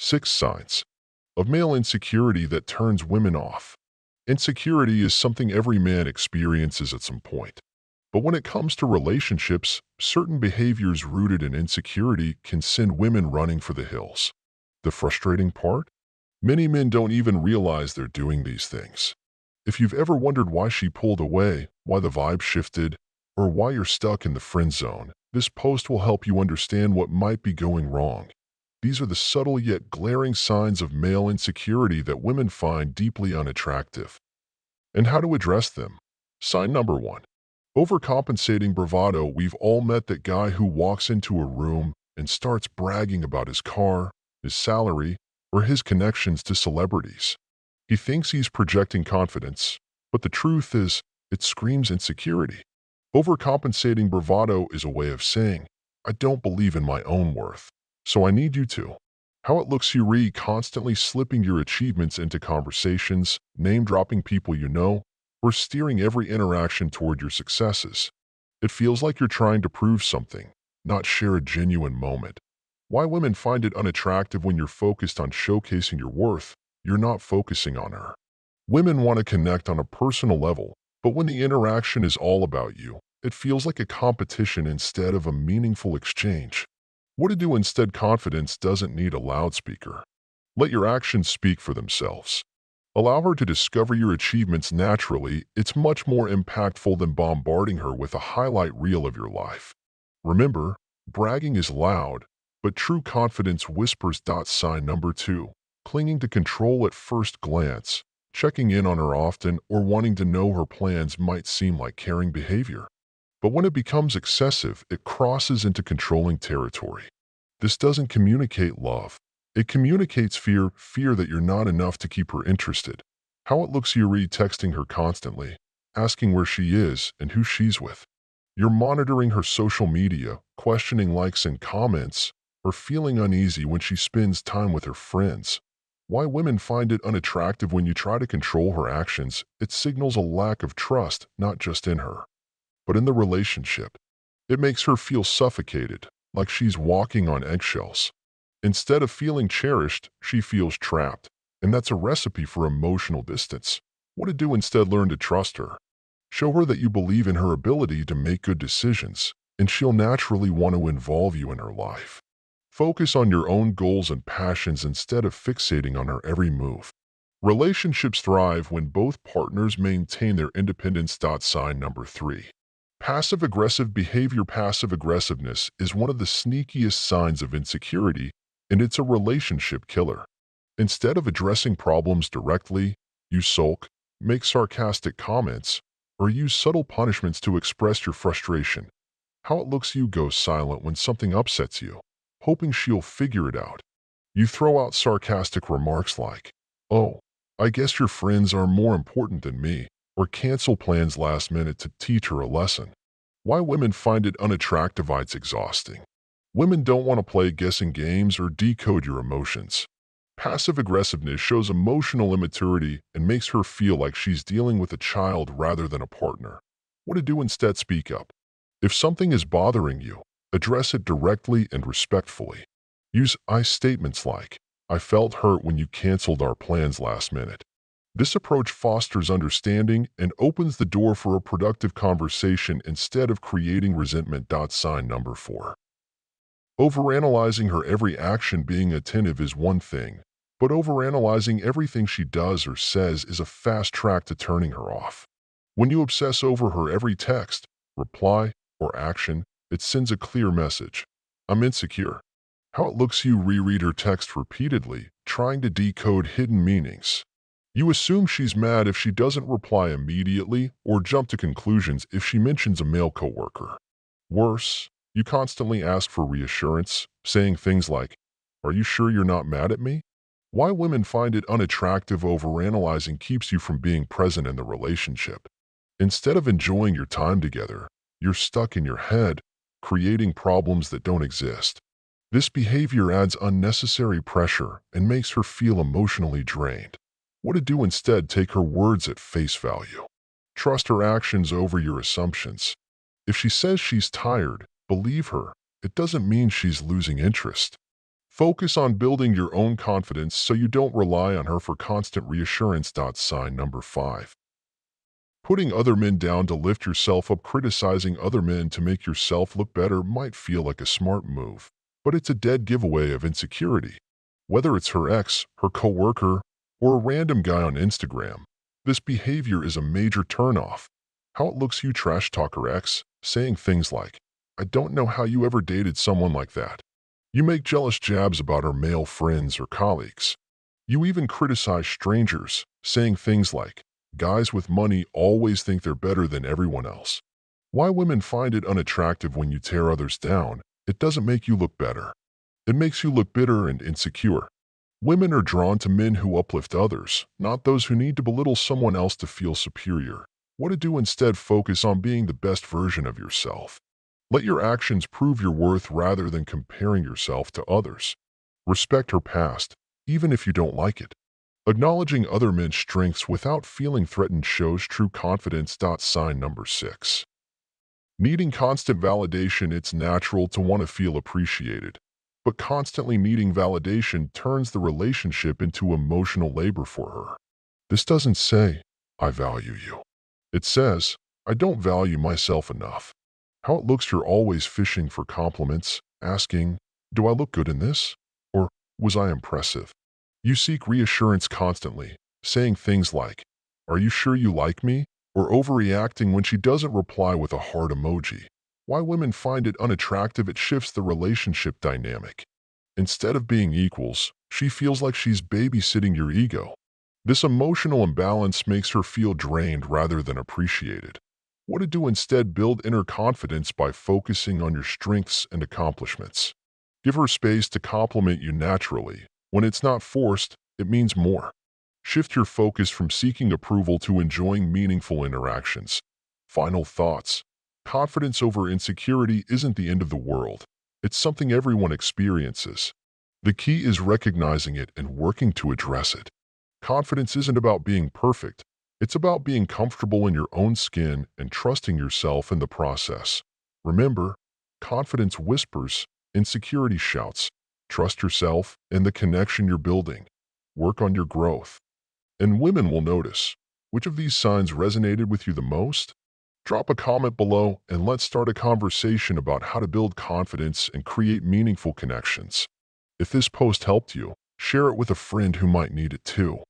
6 signs of male insecurity that turns women off. Insecurity is something every man experiences at some point. But when it comes to relationships, certain behaviors rooted in insecurity can send women running for the hills. The frustrating part? Many men don't even realize they're doing these things. If you've ever wondered why she pulled away, why the vibe shifted, or why you're stuck in the friend zone, this post will help you understand what might be going wrong. These are the subtle yet glaring signs of male insecurity that women find deeply unattractive. And how to address them. Sign number 1. Overcompensating bravado. We've all met that guy who walks into a room and starts bragging about his car, his salary, or his connections to celebrities. He thinks he's projecting confidence, but the truth is, it screams insecurity. Overcompensating bravado is a way of saying, I don't believe in my own worth, so I need you to. How it looks. You constantly slipping your achievements into conversations, name-dropping people you know, or steering every interaction toward your successes. It feels like you're trying to prove something, not share a genuine moment. Why women find it unattractive. When you're focused on showcasing your worth, you're not focusing on her. Women want to connect on a personal level, but when the interaction is all about you, it feels like a competition instead of a meaningful exchange. What to do instead? Confidence doesn't need a loudspeaker. Let your actions speak for themselves. Allow her to discover your achievements naturally. It's much more impactful than bombarding her with a highlight reel of your life. Remember, bragging is loud, but true confidence whispers. Sign number 2. Clinging to control. At first glance, checking in on her often or wanting to know her plans might seem like caring behavior. But when it becomes excessive, it crosses into controlling territory. This doesn't communicate love. It communicates fear that you're not enough to keep her interested. How it looks. You're texting her constantly, asking where she is and who she's with. You're monitoring her social media, questioning likes and comments, or feeling uneasy when she spends time with her friends. Why women find it unattractive. When you try to control her actions, it signals a lack of trust, not just in her, but in the relationship. It makes her feel suffocated, like she's walking on eggshells. Instead of feeling cherished, she feels trapped, and that's a recipe for emotional distance. What to do instead? Learn to trust her. Show her that you believe in her ability to make good decisions, and she'll naturally want to involve you in her life. Focus on your own goals and passions instead of fixating on her every move. Relationships thrive when both partners maintain their independence. Sign number 3. Passive-aggressive behavior. Passive-aggressiveness is one of the sneakiest signs of insecurity, and it's a relationship killer. Instead of addressing problems directly, you sulk, make sarcastic comments, or use subtle punishments to express your frustration. How it looks. You go silent when something upsets you, hoping she'll figure it out. You throw out sarcastic remarks like, oh, I guess your friends are more important than me, or cancel plans last minute to teach her a lesson. Why women find it unattractive. It's exhausting. Women don't want to play guessing games or decode your emotions. Passive-aggressiveness shows emotional immaturity and makes her feel like she's dealing with a child rather than a partner. What to do instead? Speak up. If something is bothering you, address it directly and respectfully. Use I statements like, I felt hurt when you canceled our plans last minute. This approach fosters understanding and opens the door for a productive conversation instead of creating resentment. Sign number 4. Overanalyzing her every action. Being attentive is one thing, but overanalyzing everything she does or says is a fast track to turning her off. When you obsess over her every text, reply, or action, it sends a clear message. I'm insecure. How it looks. You reread her text repeatedly, trying to decode hidden meanings. You assume she's mad if she doesn't reply immediately or jump to conclusions if she mentions a male coworker. Worse, you constantly ask for reassurance, saying things like, are you sure you're not mad at me? Why women find it unattractive. Overanalyzing keeps you from being present in the relationship. Instead of enjoying your time together, you're stuck in your head, creating problems that don't exist. This behavior adds unnecessary pressure and makes her feel emotionally drained. What to do instead? Take her words at face value. Trust her actions over your assumptions. If she says she's tired, believe her. It doesn't mean she's losing interest. Focus on building your own confidence so you don't rely on her for constant reassurance. Sign number 5. Putting other men down to lift yourself up. Criticizing other men to make yourself look better might feel like a smart move, but it's a dead giveaway of insecurity. Whether it's her ex, her coworker, or a random guy on Instagram, this behavior is a major turnoff. How it looks you trash talk her ex, saying things like, "I don't know how you ever dated someone like that." You make jealous jabs about her male friends or colleagues. You even criticize strangers, saying things like, "Guys with money always think they're better than everyone else." Why women find it unattractive when you tear others down, it doesn't make you look better. It makes you look bitter and insecure. Women are drawn to men who uplift others, not those who need to belittle someone else to feel superior. What to do instead? Focus on being the best version of yourself. Let your actions prove your worth rather than comparing yourself to others. Respect her past, even if you don't like it. Acknowledging other men's strengths without feeling threatened shows true confidence. Sign number 6. Needing constant validation. It's natural to want to feel appreciated, but constantly needing validation turns the relationship into emotional labor for her. This doesn't say, "I value you." It says, "I don't value myself enough." How it looks you're always fishing for compliments, asking, "Do I look good in this?" Or, "Was I impressive?" You seek reassurance constantly, saying things like, "Are you sure you like me?" Or overreacting when she doesn't reply with a heart emoji. Why women find it unattractive? It shifts the relationship dynamic. Instead of being equals, she feels like she's babysitting your ego. This emotional imbalance makes her feel drained rather than appreciated. What to do instead? Build inner confidence by focusing on your strengths and accomplishments. Give her space to compliment you naturally. When it's not forced, it means more. Shift your focus from seeking approval to enjoying meaningful interactions. Final thoughts. Confidence over insecurity isn't the end of the world. It's something everyone experiences. The key is recognizing it and working to address it. Confidence isn't about being perfect. It's about being comfortable in your own skin and trusting yourself in the process. Remember, confidence whispers, insecurity shouts. Trust yourself and the connection you're building. Work on your growth. And women will notice. Which of these signs resonated with you the most? Drop a comment below and let's start a conversation about how to build confidence and create meaningful connections. If this post helped you, share it with a friend who might need it too.